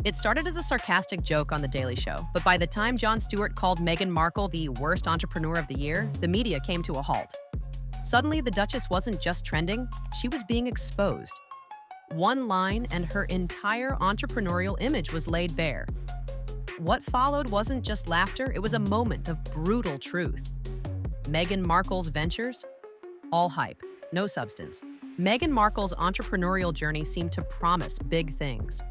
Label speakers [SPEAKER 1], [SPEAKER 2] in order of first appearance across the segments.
[SPEAKER 1] It started as a sarcastic joke on The Daily Show, but by the time Jon Stewart called Meghan Markle the worst entrepreneur of the year, the media came to a halt. Suddenly, the Duchess wasn't just trending, she was being exposed. One line and her entire entrepreneurial image was laid bare. What followed wasn't just laughter, it was a moment of brutal truth. Meghan Markle's ventures? All hype, no substance. Meghan Markle's entrepreneurial journey seemed to promise big things.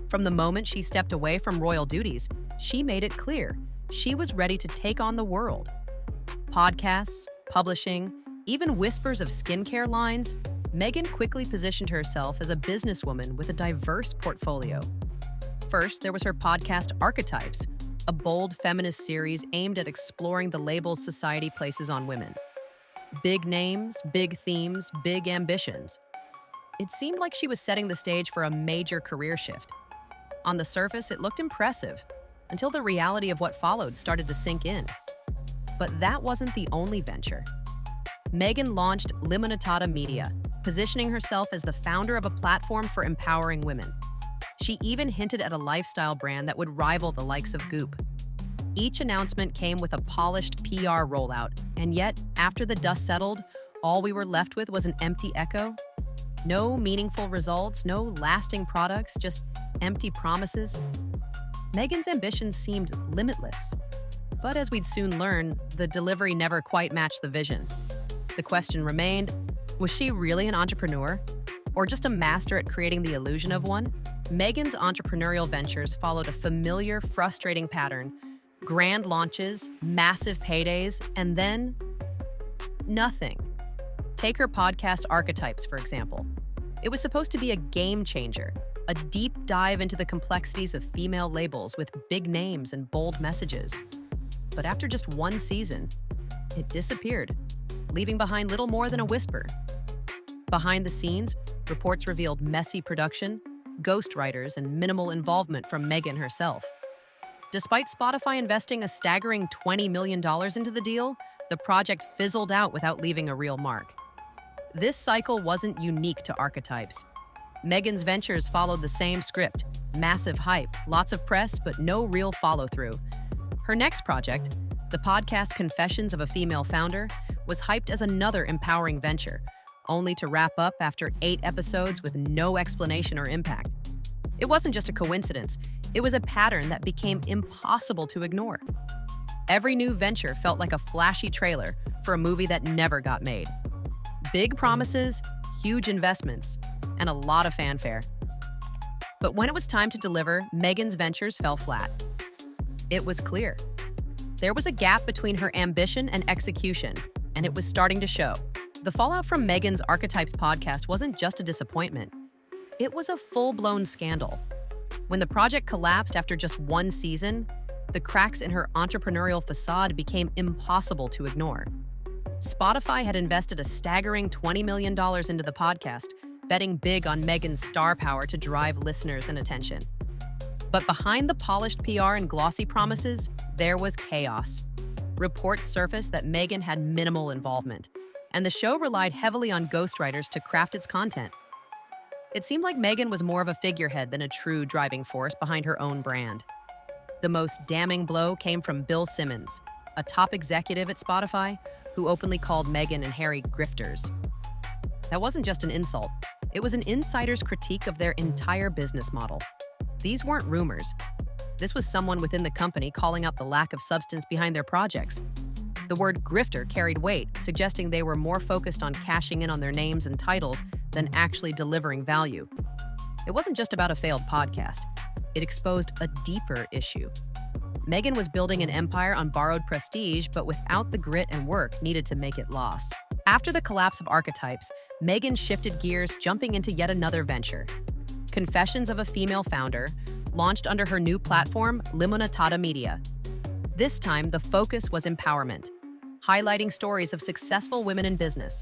[SPEAKER 1] From the moment she stepped away from royal duties, she made it clear she was ready to take on the world. Podcasts, publishing, even whispers of skincare lines, Meghan quickly positioned herself as a businesswoman with a diverse portfolio. First, there was her podcast Archetypes, a bold feminist series aimed at exploring the labels society places on women. Big names, big themes, big ambitions. It seemed like she was setting the stage for a major career shift. On the surface, it looked impressive, until the reality of what followed started to sink in. But that wasn't the only venture. Meghan launched Limonitata Media, positioning herself as the founder of a platform for empowering women. She even hinted at a lifestyle brand that would rival the likes of Goop. Each announcement came with a polished PR rollout, and yet, after the dust settled, all we were left with was an empty echo. No meaningful results, no lasting products, just empty promises. Meghan's ambitions seemed limitless. But as we'd soon learn, the delivery never quite matched the vision. The question remained, was she really an entrepreneur? Or just a master at creating the illusion of one? Meghan's entrepreneurial ventures followed a familiar, frustrating pattern. Grand launches, massive paydays, and then nothing. Take her podcast Archetypes, for example. It was supposed to be a game changer, a deep dive into the complexities of female labels with big names and bold messages. But after just one season, it disappeared, leaving behind little more than a whisper. Behind the scenes, reports revealed messy production, ghostwriters, and minimal involvement from Meghan herself. Despite Spotify investing a staggering $20 million into the deal, the project fizzled out without leaving a real mark. This cycle wasn't unique to Archetypes. Meghan's ventures followed the same script: massive hype, lots of press, but no real follow-through. Her next project, the podcast Confessions of a Female Founder, was hyped as another empowering venture, only to wrap up after 8 episodes with no explanation or impact. It wasn't just a coincidence, it was a pattern that became impossible to ignore. Every new venture felt like a flashy trailer for a movie that never got made. Big promises, huge investments, and a lot of fanfare. But when it was time to deliver, Meghan's ventures fell flat. It was clear. There was a gap between her ambition and execution, and it was starting to show. The fallout from Meghan's Archetypes podcast wasn't just a disappointment. It was a full-blown scandal. When the project collapsed after just one season, the cracks in her entrepreneurial facade became impossible to ignore. Spotify had invested a staggering $20 million into the podcast, betting big on Meghan's star power to drive listeners and attention. But behind the polished PR and glossy promises, there was chaos. Reports surfaced that Meghan had minimal involvement, and the show relied heavily on ghostwriters to craft its content. It seemed like Meghan was more of a figurehead than a true driving force behind her own brand. The most damning blow came from Bill Simmons, a top executive at Spotify, who openly called Meghan and Harry grifters. That wasn't just an insult. It was an insider's critique of their entire business model. These weren't rumors. This was someone within the company calling out the lack of substance behind their projects. The word grifter carried weight, suggesting they were more focused on cashing in on their names and titles than actually delivering value. It wasn't just about a failed podcast. It exposed a deeper issue. Meghan was building an empire on borrowed prestige, but without the grit and work needed to make it last. After the collapse of Archetypes, Meghan shifted gears, jumping into yet another venture. Confessions of a Female Founder, launched under her new platform, Limonitata Media. This time, the focus was empowerment, highlighting stories of successful women in business.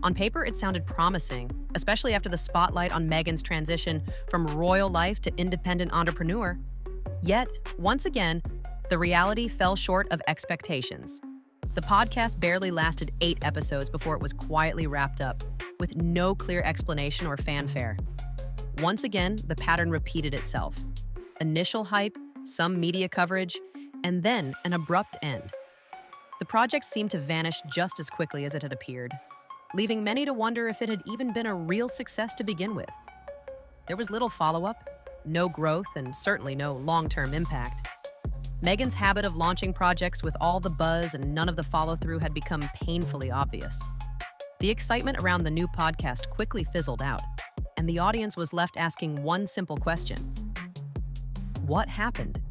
[SPEAKER 1] On paper, it sounded promising, especially after the spotlight on Meghan's transition from royal life to independent entrepreneur. Yet, once again, the reality fell short of expectations. The podcast barely lasted 8 episodes before it was quietly wrapped up, with no clear explanation or fanfare. Once again, the pattern repeated itself. Initial hype, some media coverage, and then an abrupt end. The project seemed to vanish just as quickly as it had appeared, leaving many to wonder if it had even been a real success to begin with. There was little follow-up, no growth, and certainly no long-term impact. Meghan's habit of launching projects with all the buzz and none of the follow-through had become painfully obvious. The excitement around the new podcast quickly fizzled out, and the audience was left asking one simple question: what happened?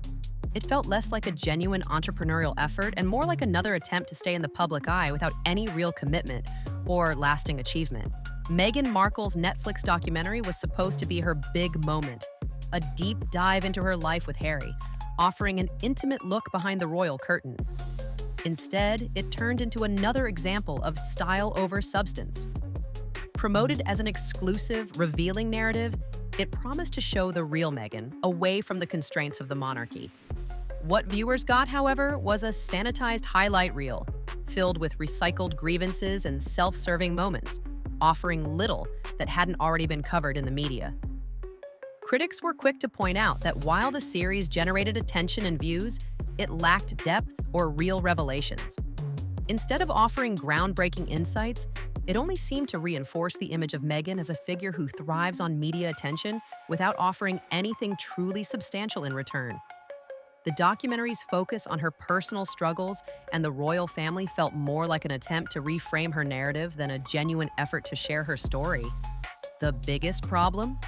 [SPEAKER 1] It felt less like a genuine entrepreneurial effort and more like another attempt to stay in the public eye without any real commitment or lasting achievement. Meghan Markle's Netflix documentary was supposed to be her big moment, a deep dive into her life with Harry, offering an intimate look behind the royal curtain. Instead, it turned into another example of style over substance. Promoted as an exclusive, revealing narrative, it promised to show the real Meghan, away from the constraints of the monarchy. What viewers got, however, was a sanitized highlight reel, filled with recycled grievances and self-serving moments, offering little that hadn't already been covered in the media. Critics were quick to point out that while the series generated attention and views, it lacked depth or real revelations. Instead of offering groundbreaking insights, it only seemed to reinforce the image of Meghan as a figure who thrives on media attention without offering anything truly substantial in return. The documentary's focus on her personal struggles and the royal family felt more like an attempt to reframe her narrative than a genuine effort to share her story. The biggest problem?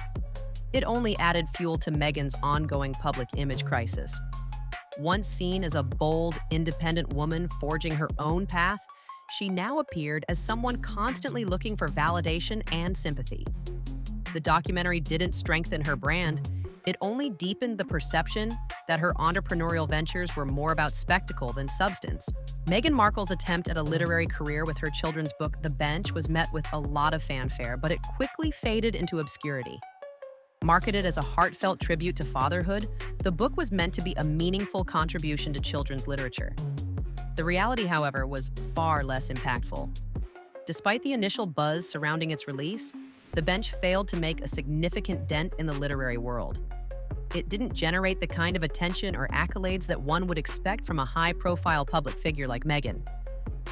[SPEAKER 1] It only added fuel to Meghan's ongoing public image crisis. Once seen as a bold, independent woman forging her own path, she now appeared as someone constantly looking for validation and sympathy. The documentary didn't strengthen her brand, it only deepened the perception that her entrepreneurial ventures were more about spectacle than substance. Meghan Markle's attempt at a literary career with her children's book, The Bench, was met with a lot of fanfare, but it quickly faded into obscurity. Marketed as a heartfelt tribute to fatherhood, the book was meant to be a meaningful contribution to children's literature. The reality, however, was far less impactful. Despite the initial buzz surrounding its release, The Bench failed to make a significant dent in the literary world. It didn't generate the kind of attention or accolades that one would expect from a high-profile public figure like Meghan.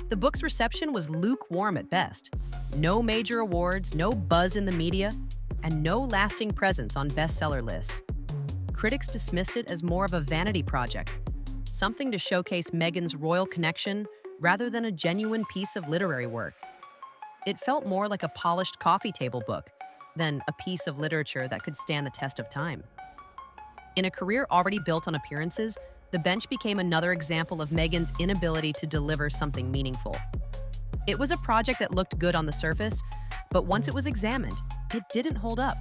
[SPEAKER 1] The book's reception was lukewarm at best. No major awards, no buzz in the media, and no lasting presence on bestseller lists. Critics dismissed it as more of a vanity project, something to showcase Meghan's royal connection rather than a genuine piece of literary work. It felt more like a polished coffee table book than a piece of literature that could stand the test of time. In a career already built on appearances, The Bench became another example of Meghan's inability to deliver something meaningful. It was a project that looked good on the surface, but once it was examined, it didn't hold up.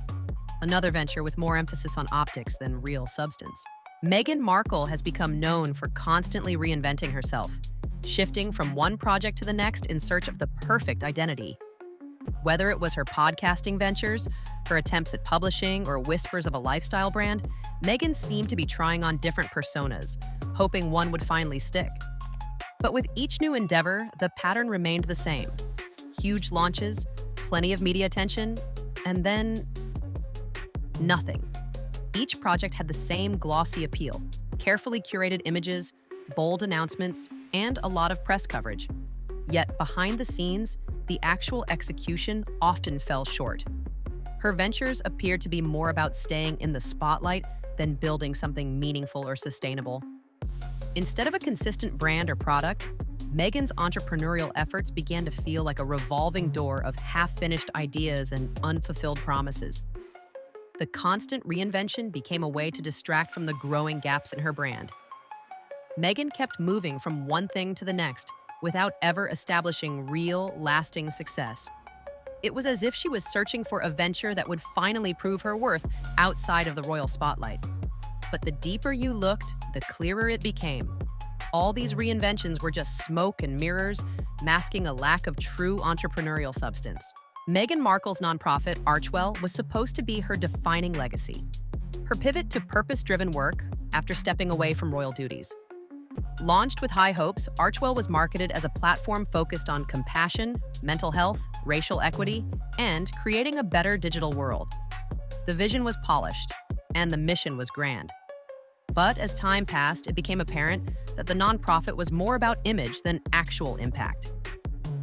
[SPEAKER 1] Another venture with more emphasis on optics than real substance. Meghan Markle has become known for constantly reinventing herself, shifting from one project to the next in search of the perfect identity. Whether it was her podcasting ventures, her attempts at publishing, or whispers of a lifestyle brand, Meghan seemed to be trying on different personas, hoping one would finally stick. But with each new endeavor, the pattern remained the same. Huge launches, plenty of media attention, and then nothing. Each project had the same glossy appeal, carefully curated images, bold announcements, and a lot of press coverage. Yet behind the scenes, the actual execution often fell short. Her ventures appeared to be more about staying in the spotlight than building something meaningful or sustainable. Instead of a consistent brand or product, Meghan's entrepreneurial efforts began to feel like a revolving door of half-finished ideas and unfulfilled promises. The constant reinvention became a way to distract from the growing gaps in her brand. Meghan kept moving from one thing to the next without ever establishing real, lasting success. It was as if she was searching for a venture that would finally prove her worth outside of the royal spotlight. But the deeper you looked, the clearer it became. All these reinventions were just smoke and mirrors, masking a lack of true entrepreneurial substance. Meghan Markle's nonprofit, Archewell, was supposed to be her defining legacy. Her pivot to purpose-driven work after stepping away from royal duties. Launched with high hopes, Archewell was marketed as a platform focused on compassion, mental health, racial equity, and creating a better digital world. The vision was polished, and the mission was grand. But as time passed, it became apparent that the nonprofit was more about image than actual impact.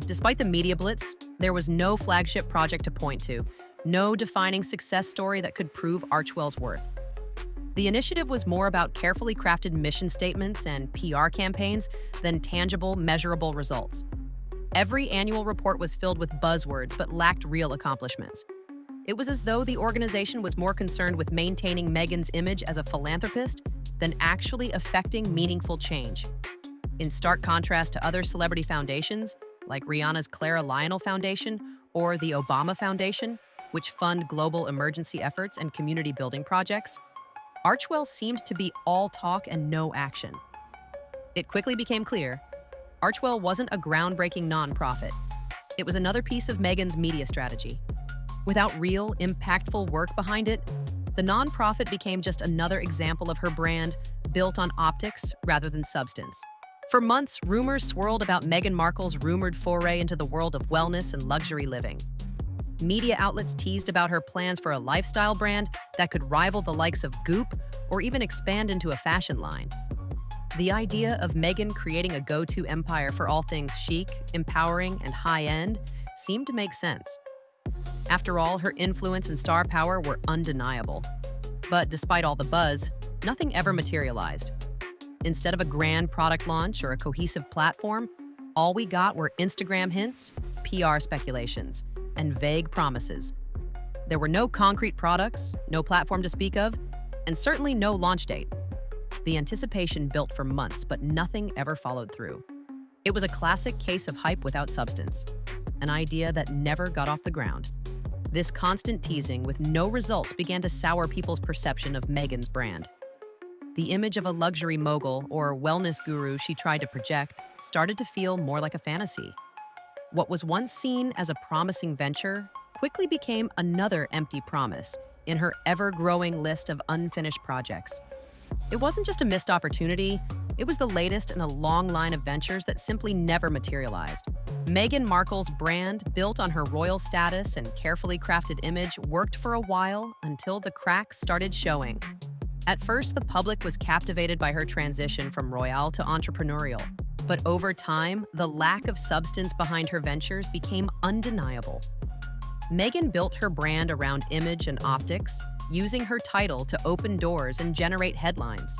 [SPEAKER 1] Despite the media blitz, there was no flagship project to point to, no defining success story that could prove Archwell's worth. The initiative was more about carefully crafted mission statements and PR campaigns than tangible, measurable results. Every annual report was filled with buzzwords but lacked real accomplishments. It was as though the organization was more concerned with maintaining Meghan's image as a philanthropist than actually affecting meaningful change. In stark contrast to other celebrity foundations, like Rihanna's Clara Lionel Foundation or the Obama Foundation, which fund global emergency efforts and community building projects, Archwell seemed to be all talk and no action. It quickly became clear Archwell wasn't a groundbreaking nonprofit. It was another piece of Meghan's media strategy. Without real, impactful work behind it, the nonprofit became just another example of her brand built on optics rather than substance. For months, rumors swirled about Meghan Markle's rumored foray into the world of wellness and luxury living. Media outlets teased about her plans for a lifestyle brand that could rival the likes of Goop or even expand into a fashion line. The idea of Meghan creating a go-to empire for all things chic, empowering, and high-end seemed to make sense. After all, her influence and star power were undeniable. But despite all the buzz, nothing ever materialized. Instead of a grand product launch or a cohesive platform, all we got were Instagram hints, PR speculations, and vague promises. There were no concrete products, no platform to speak of, and certainly no launch date. The anticipation built for months, but nothing ever followed through. It was a classic case of hype without substance, an idea that never got off the ground. This constant teasing with no results began to sour people's perception of Meghan's brand. The image of a luxury mogul or wellness guru she tried to project started to feel more like a fantasy. What was once seen as a promising venture quickly became another empty promise in her ever-growing list of unfinished projects. It wasn't just a missed opportunity, it was the latest in a long line of ventures that simply never materialized. Meghan Markle's brand, built on her royal status and carefully crafted image, worked for a while until the cracks started showing. At first, the public was captivated by her transition from royal to entrepreneurial. But over time, the lack of substance behind her ventures became undeniable. Meghan built her brand around image and optics, using her title to open doors and generate headlines.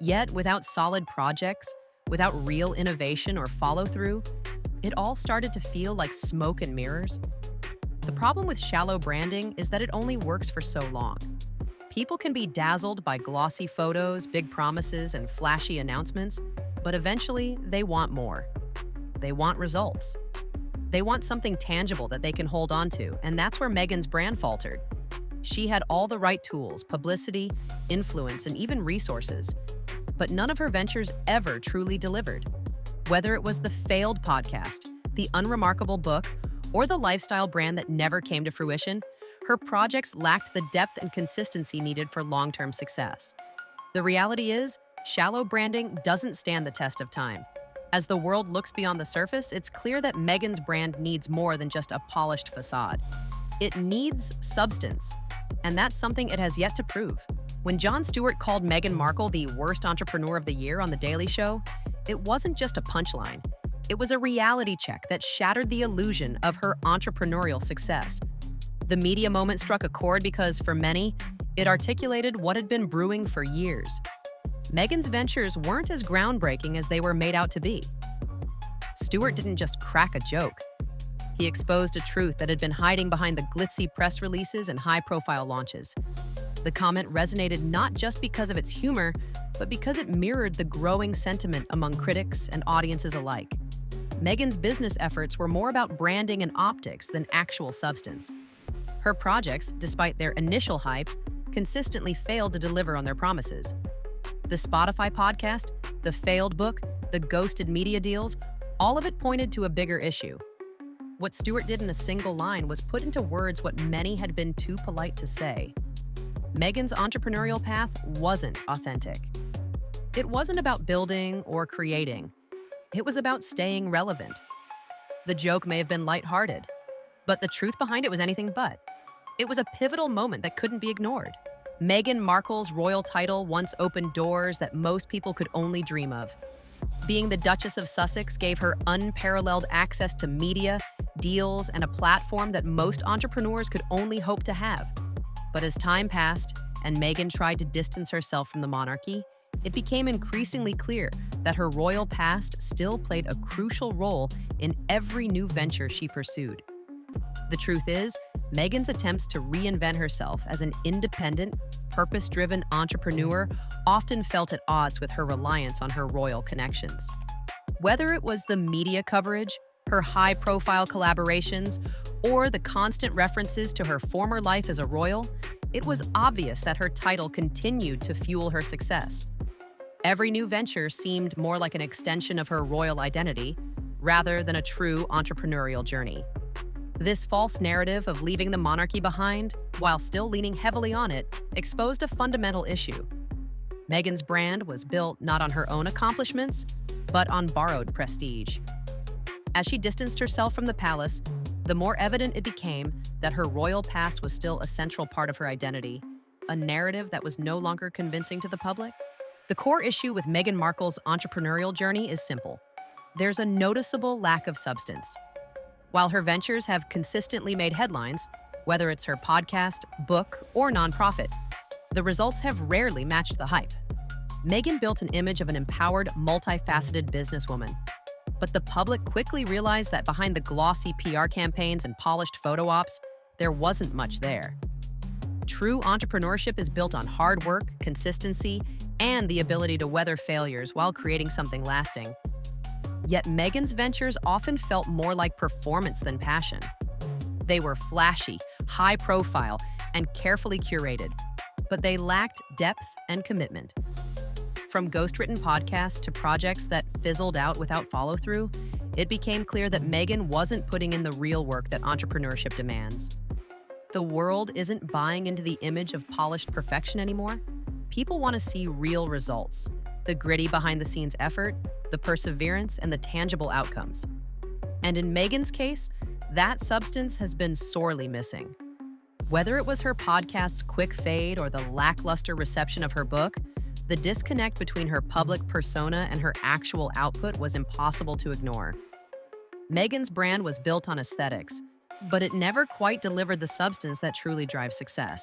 [SPEAKER 1] Yet, without solid projects, without real innovation or follow-through, it all started to feel like smoke and mirrors. The problem with shallow branding is that it only works for so long. People can be dazzled by glossy photos, big promises, and flashy announcements, but eventually they want more. They want results. They want something tangible that they can hold on to, and that's where Meghan's brand faltered. She had all the right tools, publicity, influence, and even resources, but none of her ventures ever truly delivered. Whether it was the failed podcast, the unremarkable book, or the lifestyle brand that never came to fruition, her projects lacked the depth and consistency needed for long-term success. The reality is, shallow branding doesn't stand the test of time. As the world looks beyond the surface, it's clear that Meghan's brand needs more than just a polished facade. It needs substance, and that's something it has yet to prove. When Jon Stewart called Meghan Markle the worst entrepreneur of the year on The Daily Show, it wasn't just a punchline. It was a reality check that shattered the illusion of her entrepreneurial success. The media moment struck a chord because, for many, it articulated what had been brewing for years. Meghan's ventures weren't as groundbreaking as they were made out to be. Stewart didn't just crack a joke. He exposed a truth that had been hiding behind the glitzy press releases and high-profile launches. The comment resonated not just because of its humor, but because it mirrored the growing sentiment among critics and audiences alike. Meghan's business efforts were more about branding and optics than actual substance. Her projects, despite their initial hype, consistently failed to deliver on their promises. The Spotify podcast, the failed book, the ghosted media deals, all of it pointed to a bigger issue. What Stewart did in a single line was put into words what many had been too polite to say. Meghan's entrepreneurial path wasn't authentic. It wasn't about building or creating. It was about staying relevant. The joke may have been lighthearted, but the truth behind it was anything but. It was a pivotal moment that couldn't be ignored. Meghan Markle's royal title once opened doors that most people could only dream of. Being the Duchess of Sussex gave her unparalleled access to media, deals, and a platform that most entrepreneurs could only hope to have. But as time passed and Meghan tried to distance herself from the monarchy, it became increasingly clear that her royal past still played a crucial role in every new venture she pursued. The truth is, Meghan's attempts to reinvent herself as an independent, purpose-driven entrepreneur often felt at odds with her reliance on her royal connections. Whether it was the media coverage, her high-profile collaborations, or the constant references to her former life as a royal, it was obvious that her title continued to fuel her success. Every new venture seemed more like an extension of her royal identity rather than a true entrepreneurial journey. This false narrative of leaving the monarchy behind, while still leaning heavily on it, exposed a fundamental issue. Meghan's brand was built not on her own accomplishments, but on borrowed prestige. As she distanced herself from the palace, the more evident it became that her royal past was still a central part of her identity, a narrative that was no longer convincing to the public. The core issue with Meghan Markle's entrepreneurial journey is simple. There's a noticeable lack of substance. While her ventures have consistently made headlines, whether it's her podcast, book, or nonprofit, the results have rarely matched the hype. Meghan built an image of an empowered, multifaceted businesswoman. But the public quickly realized that behind the glossy PR campaigns and polished photo ops, there wasn't much there. True entrepreneurship is built on hard work, consistency, and the ability to weather failures while creating something lasting. Yet Meghan's ventures often felt more like performance than passion. They were flashy, high-profile, and carefully curated, but they lacked depth and commitment. From ghost-written podcasts to projects that fizzled out without follow-through, it became clear that Meghan wasn't putting in the real work that entrepreneurship demands. The world isn't buying into the image of polished perfection anymore. People want to see real results, the gritty behind-the-scenes effort, the perseverance, and the tangible outcomes. And in Meghan's case, that substance has been sorely missing. Whether it was her podcast's quick fade or the lackluster reception of her book, the disconnect between her public persona and her actual output was impossible to ignore. Meghan's brand was built on aesthetics, but it never quite delivered the substance that truly drives success.